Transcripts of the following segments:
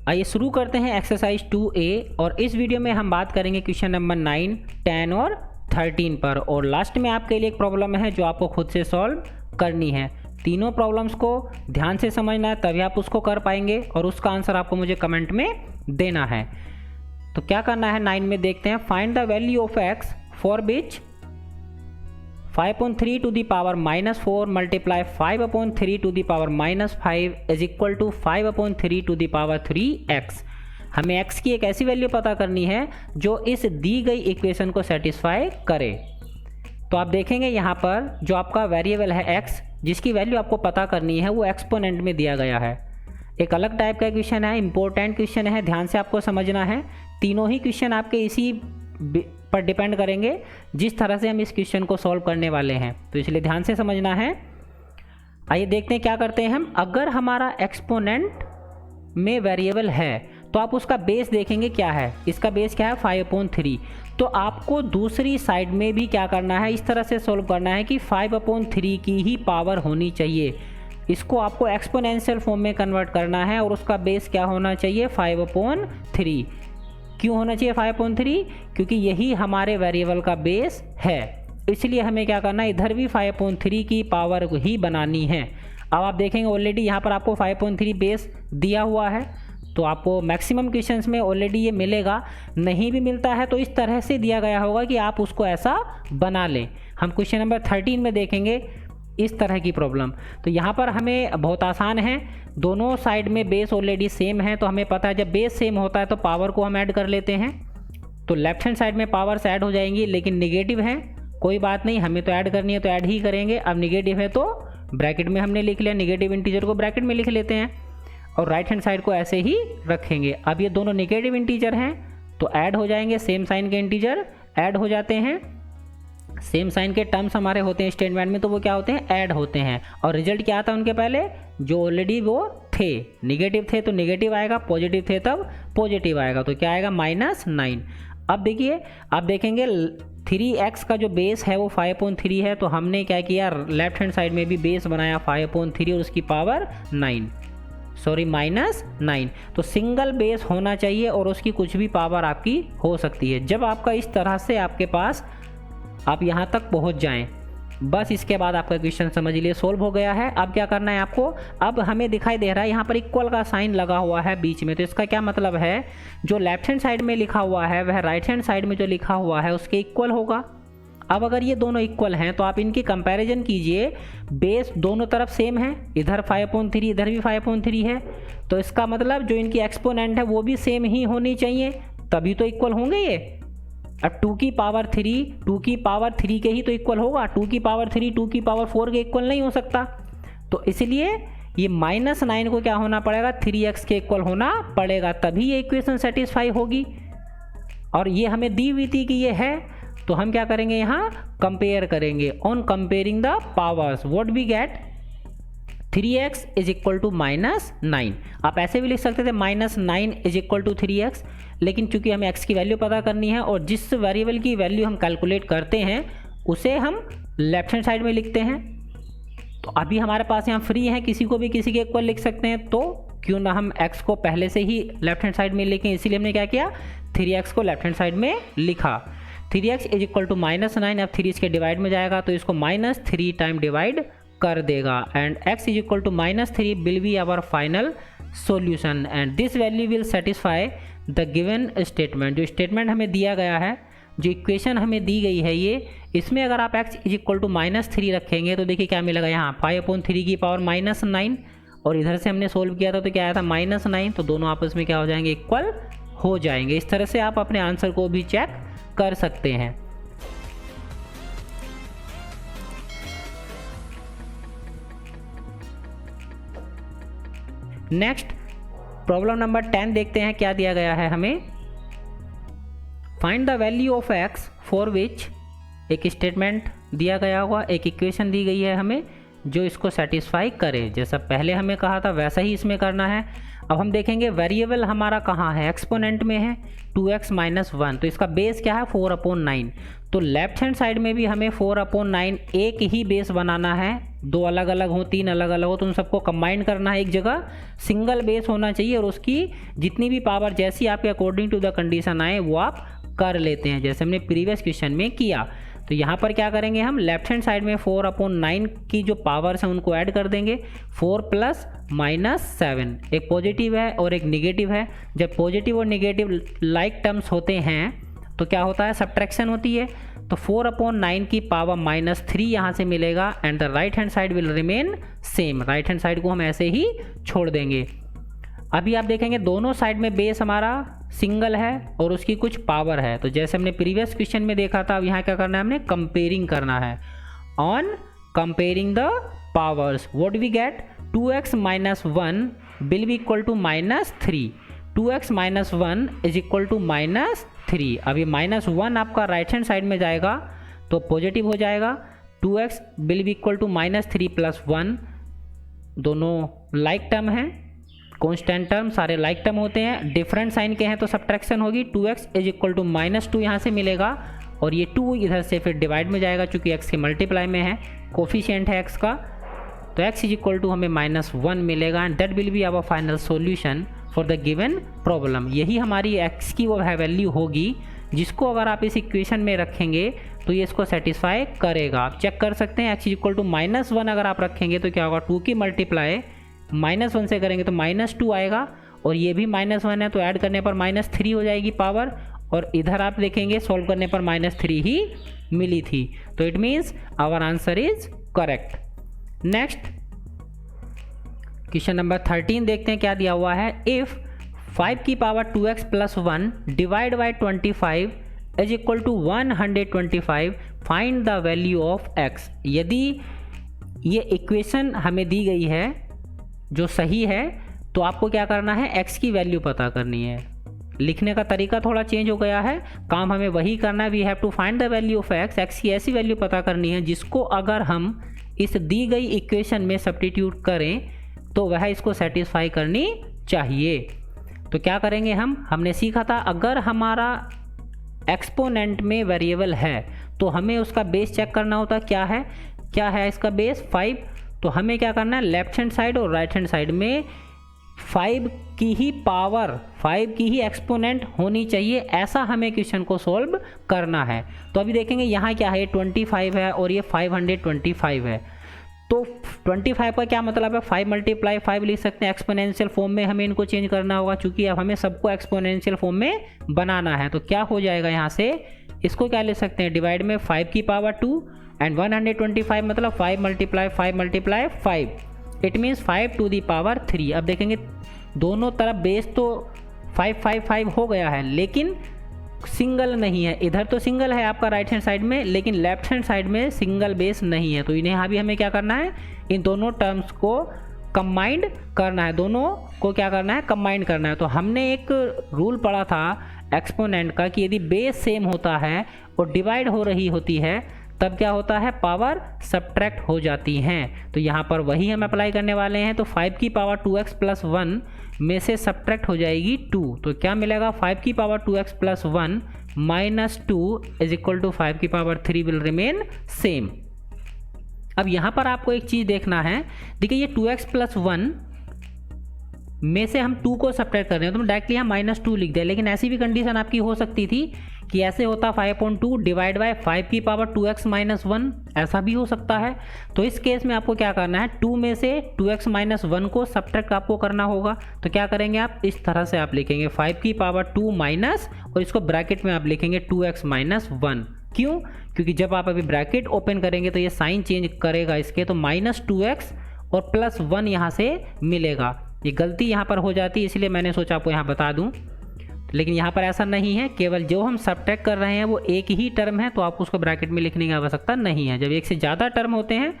आइए शुरू करते हैं एक्सरसाइज 2A और इस वीडियो में हम बात करेंगे क्वेश्चन नंबर 9, 10 और 13 पर। और लास्ट में आपके लिए एक प्रॉब्लम है जो आपको खुद से सॉल्व करनी है। तीनों प्रॉब्लम्स को ध्यान से समझना है, तभी आप उसको कर पाएंगे और उसका आंसर आपको मुझे कमेंट में देना है। तो क्या करना है 9 में देखते हैं। Find the value of x for which 5/3 to the power -4 multiply 5/3 to the power -5 is equal to 5/3 to the power 3x। हमें x की एक ऐसी वैल्यू पता करनी है जो इस दी गई इक्वेशन को सेटिस्फाई करे। तो आप देखेंगे यहाँ पर जो आपका वेरिएबल है x, जिसकी वैल्यू आपको पता करनी है वो एक्सपोनेंट में दिया गया है। एक अलग टाइप का क्वेश्चन है, इंपॉर्टेंट क्वेश्चन है, ध्यान से आपको समझना है। तीनों ही क्वेश्चन आपके इसी पर डिपेंड करेंगे जिस तरह से हम इस क्वेश्चन को सॉल्व करने वाले हैं, तो इसलिए ध्यान से समझना है। आइए देखते हैं क्या करते हैं हम। अगर हमारा एक्सपोनेंट में वेरिएबल है तो आप उसका बेस देखेंगे क्या है। इसका बेस क्या है 5/3। तो आपको दूसरी साइड में भी क्या करना है, इस तरह से सॉल्व करना है कि 5/3 की ही पावर होनी चाहिए। इसको आपको एक्सपोनेंशियल फॉर्म में कन्वर्ट करना है और उसका बेस क्या होना चाहिए 5/3। क्यों होना चाहिए 5/3? क्योंकि यही हमारे वेरिएबल का बेस है, इसलिए हमें क्या करना है, इधर भी 5/3 की पावर ही बनानी है। अब आप देखेंगे ऑलरेडी यहाँ पर आपको 5/3 बेस दिया हुआ है, तो आपको मैक्सिमम क्वेश्चंस में ऑलरेडी ये मिलेगा। नहीं भी मिलता है तो इस तरह से दिया गया होगा कि आप उसको ऐसा बना लें। हम क्वेश्चन नंबर 13 में देखेंगे इस तरह की प्रॉब्लम। तो यहाँ पर हमें बहुत आसान है, दोनों साइड में बेस ऑलरेडी सेम है, तो हमें पता है जब बेस सेम होता है तो पावर को हम ऐड कर लेते हैं। तो लेफ्ट हैंड साइड में पावर्स ऐड हो जाएंगी, लेकिन निगेटिव है कोई बात नहीं, हमें तो ऐड करनी है तो ऐड ही करेंगे। अब निगेटिव है तो ब्रैकेट में हमने लिख लिया, निगेटिव इंटीजर को ब्रैकेट में लिख लेते हैं और राइट हैंड साइड को ऐसे ही रखेंगे। अब ये दोनों निगेटिव इंटीजर हैं तो ऐड हो जाएंगे, सेम साइन के इंटीजर ऐड हो जाते हैं। सेम साइन के टर्म्स हमारे होते हैं स्टेटमेंट में, तो वो क्या होते हैं, ऐड होते हैं। और रिजल्ट क्या आता है उनके पहले, जो ऑलरेडी वो थे, निगेटिव थे तो निगेटिव आएगा, पॉजिटिव थे तब पॉजिटिव आएगा। तो क्या आएगा -9। अब देखिए, आप देखेंगे 3x का जो बेस है वो 5/3 है, तो हमने क्या किया, लेफ्ट हैंड साइड में भी बेस बनाया 5/3 और उसकी पावर -9। तो सिंगल बेस होना चाहिए और उसकी कुछ भी पावर आपकी हो सकती है। जब आपका इस तरह से आपके पास आप यहाँ तक पहुँच जाएं, बस इसके बाद आपका क्वेश्चन समझ लिए सॉल्व हो गया है। अब क्या करना है आपको, अब हमें दिखाई दे रहा है यहाँ पर इक्वल का साइन लगा हुआ है बीच में, तो इसका क्या मतलब है, जो लेफ्ट हैंड साइड में लिखा हुआ है वह राइट हैंड साइड में जो लिखा हुआ है उसके इक्वल होगा। अब अगर ये दोनों इक्वल हैं तो आप इनकी कंपैरिजन कीजिए, बेस दोनों तरफ सेम है, इधर 5/3 इधर भी 5/3 है, तो इसका मतलब जो इनकी एक्सपोनेंट है वो भी सेम ही होनी चाहिए, तभी तो इक्वल होंगे ये। अब 2 की पावर 3 के ही तो इक्वल होगा, 2 की पावर 3 2 की पावर 4 के इक्वल नहीं हो सकता। तो इसलिए ये -9 को क्या होना पड़ेगा, 3x के इक्वल होना पड़ेगा, तभी ये इक्वेशन सेटिस्फाई होगी। और ये हमें दी हुई थी कि ये है, तो हम क्या करेंगे, यहाँ कंपेयर करेंगे। On comparing the powers what we get, 3x is equal to -9। आप ऐसे भी लिख सकते थे -9 इज इक्वल टू 3x, लेकिन चूंकि हमें x की वैल्यू पता करनी है और जिस वेरिएबल की वैल्यू हम कैलकुलेट करते हैं उसे हम लेफ्ट हैंड साइड में लिखते हैं। तो अभी हमारे पास यहाँ फ्री है, किसी को भी किसी के इक्वल लिख सकते हैं, तो क्यों ना हम x को पहले से ही लेफ्ट हैंड साइड में लिखें। इसीलिए हमने क्या किया, 3x को लेफ्ट हैंड साइड में लिखा। 3x is equal to -9। अब 3 इसके डिवाइड में जाएगा तो इसको -3 टाइम डिवाइड कर देगा, and x is equal to -3 will be our final solution and this value will satisfy the given statement. जो स्टेटमेंट हमें दिया गया है, जो इक्वेशन हमें दी गई है ये, इसमें अगर आप x इज इक्वल टू -3 रखेंगे तो देखिए क्या मिलेगा, यहाँ 5/3 की पावर -9 और इधर से हमने सोल्व किया था तो क्या आया था -9, तो दोनों आपस में क्या हो जाएंगे, इक्वल हो जाएंगे। इस तरह से आप अपने आंसर को भी चेक कर सकते हैं। नेक्स्ट प्रॉब्लम नंबर 10 देखते हैं क्या दिया गया है हमें। Find the value of x for which, एक स्टेटमेंट दिया गया होगा, एक इक्वेशन दी गई है हमें जो इसको सेटिस्फाई करे। जैसा पहले हमें कहा था वैसा ही इसमें करना है। अब हम देखेंगे वेरिएबल हमारा कहाँ है, एक्सपोनेंट में है 2x - 1, तो इसका बेस क्या है 4/9। तो लेफ्ट हैंड साइड में भी हमें 4/9 एक ही बेस बनाना है, दो अलग अलग हो, तीन अलग अलग हो तो उन सबको कंबाइन करना है एक जगह, सिंगल बेस होना चाहिए और उसकी जितनी भी पावर जैसी आपके अकॉर्डिंग टू द कंडीशन आए वो आप कर लेते हैं, जैसे हमने प्रीवियस क्वेश्चन में किया। तो यहाँ पर क्या करेंगे हम, लेफ्ट हैंड साइड में 4/9 की जो पावर्स हैं उनको ऐड कर देंगे, 4 + -7, एक पॉजिटिव है और एक निगेटिव है। जब पॉजिटिव और निगेटिव लाइक टर्म्स होते हैं तो क्या होता है, सब्ट्रैक्शन होती है। तो 4/9 की पावर -3 यहाँ से मिलेगा and the right hand side will remain same, right hand side को हम ऐसे ही छोड़ देंगे। अभी आप देखेंगे दोनों साइड में बेस हमारा सिंगल है और उसकी कुछ पावर है, तो जैसे हमने प्रीवियस क्वेश्चन में देखा था, अब यहाँ क्या करना है, हमने कंपेयरिंग करना है। On comparing the powers what we get, 2x - 1 will be equal to -3, 2x - 1 is equal to -3। अभी -1 आपका राइट हैंड साइड में जाएगा तो पॉजिटिव हो जाएगा, 2x will be equal to -3 + 1, दोनों लाइक टर्म हैं, कॉन्स्टेंट टर्म सारे लाइक टर्म होते हैं, डिफरेंट साइन के हैं तो सब्ट्रैक्शन होगी, 2x इज इक्वल टू -2 यहाँ से मिलेगा और ये 2 इधर से फिर डिवाइड में जाएगा चूँकि x के मल्टीप्लाई में है, कोफिशिएंट है x का, तो x इज इक्वल टू हमें -1 मिलेगा and that will be our final solution for the given problem. यही हमारी x की वो वैल्यू होगी जिसको अगर आप इस इक्वेशन में रखेंगे तो ये इसको सेटिस्फाई करेगा। आप चेक कर सकते हैं, x इज इक्वल टू -1 अगर आप रखेंगे तो क्या होगा, 2 की मल्टीप्लाई -1 से करेंगे तो -2 आएगा और ये भी -1 है तो ऐड करने पर -3 हो जाएगी पावर, और इधर आप देखेंगे सॉल्व करने पर -3 ही मिली थी। तो it means our answer is correct. Next question number 13 देखते हैं क्या दिया हुआ है। इफ 5 की power 2x + 1 divide by 25 is equal to 125, find the value of x। यदि ये इक्वेशन हमें दी गई है जो सही है तो आपको क्या करना है, x की वैल्यू पता करनी है। लिखने का तरीका थोड़ा चेंज हो गया है, काम हमें वही करना है। We have to find the value of x की ऐसी वैल्यू पता करनी है जिसको अगर हम इस दी गई इक्वेशन में सब्स्टिट्यूट करें तो वह इसको सेटिस्फाई करनी चाहिए। तो क्या करेंगे हमने सीखा था अगर हमारा एक्सपोनेंट में वेरिएबल है तो हमें उसका बेस चेक करना होता, क्या है इसका बेस 5। तो हमें क्या करना है, लेफ्ट हैंड साइड और राइट हैंड साइड में 5 की ही पावर, 5 की ही एक्सपोनेंट होनी चाहिए, ऐसा हमें क्वेश्चन को सॉल्व करना है। तो अभी देखेंगे यहाँ क्या है, 25 है और ये 525 है। तो 25 का क्या मतलब है, 5 × 5 लिख सकते हैं, एक्सपोनेंशियल फॉर्म में हमें इनको चेंज करना होगा चूंकि अब हमें सबको एक्सपोनेंशियल फॉर्म में बनाना है। तो क्या हो जाएगा यहाँ से, इसको क्या ले सकते हैं, डिवाइड में 5 की पावर 2 एंड 125 मतलब 5 × 5 it means 5 to the power 3। अब देखेंगे दोनों तरफ बेस तो 5 हो गया है लेकिन सिंगल नहीं है, इधर तो सिंगल है आपका राइट हैंड साइड में लेकिन लेफ्ट हैंड साइड में सिंगल बेस नहीं है। तो इन्हें यहाँ भी हमें क्या करना है, इन दोनों टर्म्स को कंबाइंड करना है, दोनों को क्या करना है, कंबाइंड करना है। तो हमने एक रूल पढ़ा था एक्सपोनेंट का कि यदि बेस सेम होता है और डिवाइड हो रही होती है तब क्या होता है, पावर सब्ट्रैक्ट हो जाती हैं। तो यहाँ पर वही हम अप्लाई करने वाले हैं। तो 5 की पावर 2x + 1 में से सब्ट्रैक्ट हो जाएगी 2, तो क्या मिलेगा, 5 की power 2x + 1 -2 is equal to 5 की पावर 3 विल रिमेन सेम। अब यहाँ पर आपको एक चीज़ देखना है, देखिए ये 2x + 1 में से हम 2 को सब्ट्रैक्ट कर रहे हैं तो हम डायरेक्टली यहाँ -2 लिख दें, लेकिन ऐसी भी कंडीशन आपकी हो सकती थी कि ऐसे होता 5/2 डिवाइड बाय 5 की पावर 2x - 1, ऐसा भी हो सकता है। तो इस केस में आपको क्या करना है, 2 में से 2x - 1 को सब्ट्रैक्ट आपको करना होगा। तो क्या करेंगे आप, इस तरह से आप लिखेंगे 5 की पावर 2 माइनस और इसको ब्रैकेट में आप लिखेंगे 2x - 1। क्यों, क्योंकि जब आप अभी ब्रैकेट ओपन करेंगे तो ये साइन चेंज करेगा इसके, तो -2x और +1 यहाँ से मिलेगा। ये गलती यहाँ पर हो जाती है इसलिए मैंने सोचा आपको यहाँ बता दूँ, लेकिन यहाँ पर ऐसा नहीं है, केवल जो हम सब्ट्रैक्ट कर रहे हैं वो एक ही टर्म है तो आप उसको ब्रैकेट में लिखने की आवश्यकता नहीं है। जब एक से ज़्यादा टर्म होते हैं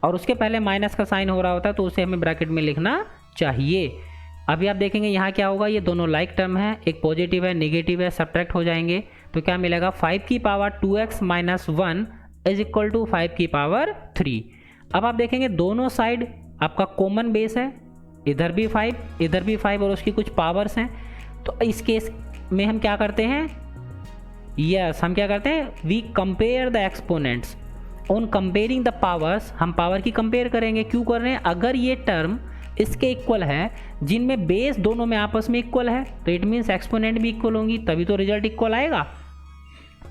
और उसके पहले माइनस का साइन हो रहा होता है तो उसे हमें ब्रैकेट में लिखना चाहिए। अभी आप देखेंगे यहाँ क्या होगा, ये दोनों लाइक टर्म है, एक पॉजिटिव है निगेटिव है, सब्ट्रैक्ट हो जाएंगे तो क्या मिलेगा, 5 की power 2x - 1 is equal to 5 की पावर 3। अब आप देखेंगे दोनों साइड आपका कॉमन बेस है, इधर भी 5 इधर भी 5 और उसकी कुछ पावर्स हैं। तो इस केस में हम क्या करते हैं, यस, हम क्या करते हैं, we compare the exponents. On comparing the powers, हम पावर की कंपेयर करेंगे। क्यों कर रहे हैं, अगर ये टर्म इसके इक्वल है जिनमें बेस दोनों में आपस में इक्वल है तो इट मीन्स एक्सपोनेंट भी इक्वल होंगी, तभी तो रिजल्ट इक्वल आएगा।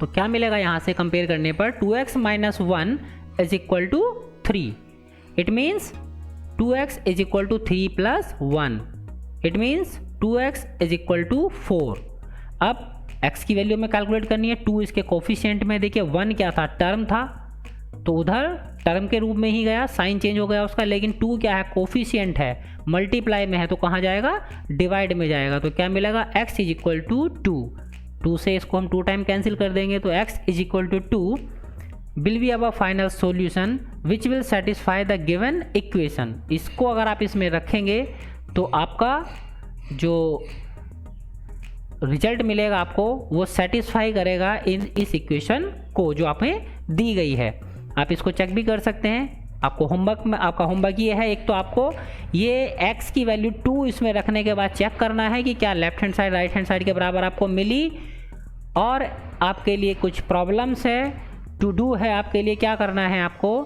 तो क्या मिलेगा यहाँ से कंपेयर करने पर, 2x - 1 is equal to 3। It means 2x is equal to 3 + 1। It means 2x is equal to 4। अब x की वैल्यू में कैलकुलेट करनी है। 2 इसके कोफिशिएंट में, देखिए 1 क्या था, टर्म था, तो उधर टर्म के रूप में ही गया, साइन चेंज हो गया उसका। लेकिन 2 क्या है, कोफिशिएंट है, मल्टीप्लाई में है, तो कहाँ जाएगा, डिवाइड में जाएगा। तो क्या मिलेगा, x इज इक्वल टू 2। 2 से इसको हम 2 टाइम कैंसिल कर देंगे, तो x is equal to 2 will be our final solution which will satisfy the given equation. इसको अगर आप इसमें रखेंगे तो आपका जो रिजल्ट मिलेगा आपको वो सेटिस्फाई करेगा इस इक्वेशन को जो आपने दी गई है। आप इसको चेक भी कर सकते हैं। आपको होमवर्क में, आपका होमवर्क ये है, एक तो आपको ये x की वैल्यू 2 इसमें रखने के बाद चेक करना है कि क्या left hand side right hand side के बराबर आपको मिली, और आपके लिए कुछ प्रॉब्लम्स है, टू डू है आपके लिए। क्या करना है आपको,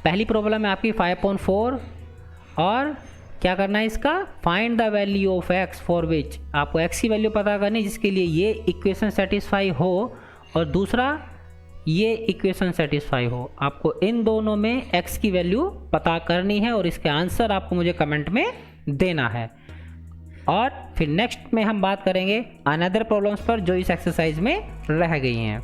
पहली प्रॉब्लम है आपकी 5.4, और क्या करना है इसका, find the value of x for which, आपको x की वैल्यू पता करनी है जिसके लिए ये इक्वेशन सेटिस्फाई हो, और दूसरा ये इक्वेशन सेटिस्फाई हो। आपको इन दोनों में x की वैल्यू पता करनी है और इसके आंसर आपको मुझे कमेंट में देना है। और फिर नेक्स्ट में हम बात करेंगे अनदर प्रॉब्लम्स पर जो इस एक्सरसाइज में रह गई हैं।